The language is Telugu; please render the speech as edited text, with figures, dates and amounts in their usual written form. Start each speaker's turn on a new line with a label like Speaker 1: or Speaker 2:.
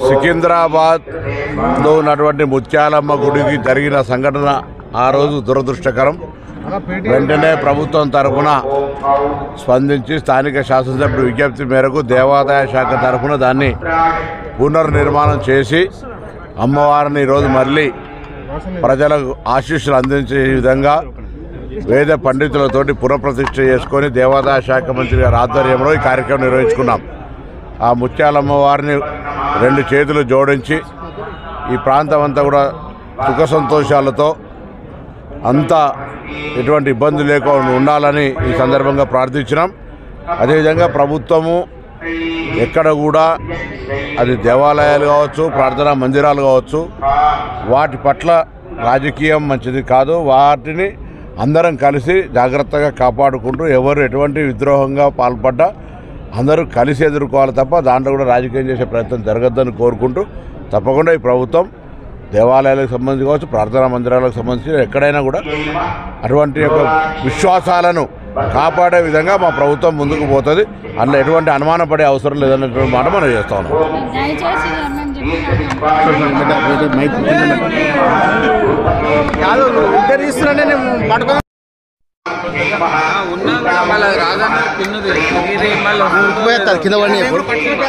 Speaker 1: సికింద్రాబాద్లో ఉన్నటువంటి ముత్యాలమ్మ గుడికి జరిగిన సంఘటన ఆ రోజు దురదృష్టకరం. వెంటనే ప్రభుత్వం తరఫున స్పందించి స్థానిక శాసనసభ్యుడి విజ్ఞప్తి మేరకు దేవాదాయ శాఖ తరఫున దాన్ని పునర్నిర్మాణం చేసి అమ్మవారిని ఈరోజు మళ్ళీ ప్రజలకు ఆశీస్సులు అందించే విధంగా వేద పండితులతోటి పునఃప్రతిష్ఠ చేసుకొని దేవాదాయ శాఖ మంత్రి గారి ఆధ్వర్యంలో ఈ కార్యక్రమం నిర్వహించుకున్నాం. ఆ ముత్యాలమ్మ వారిని 2 చేతులు జోడించి ఈ ప్రాంతం అంతా కూడా సుఖ సంతోషాలతో అంతా ఎటువంటి ఇబ్బంది లేకుండా ఉండాలని ఈ సందర్భంగా ప్రార్థించినాం. అదేవిధంగా ప్రభుత్వము ఎక్కడ కూడా అది దేవాలయాలు కావచ్చు, ప్రార్థనా మందిరాలు కావచ్చు, వాటి పట్ల రాజకీయం మంచిది కాదు. వాటిని అందరం కలిసి జాగ్రత్తగా కాపాడుకుంటూ ఎవరు ఎటువంటి విద్రోహంగా పాల్పడ్డా అందరూ కలిసి ఎదుర్కోవాలి తప్ప దాంట్లో కూడా రాజకీయం చేసే ప్రయత్నం జరగద్దని కోరుకుంటూ తప్పకుండా ఈ ప్రభుత్వం దేవాలయాలకు సంబంధించి కావచ్చు, ప్రార్థనా మందిరాలకు సంబంధించి ఎక్కడైనా కూడా అటువంటి యొక్క విశ్వాసాలను కాపాడే విధంగా మా ప్రభుత్వం ముందుకు పోతుంది. అందులో ఎటువంటి అనుమానం పడే అవసరం లేదన్నటువంటి మాట మనం చేస్తా ఉన్నాం.
Speaker 2: కింద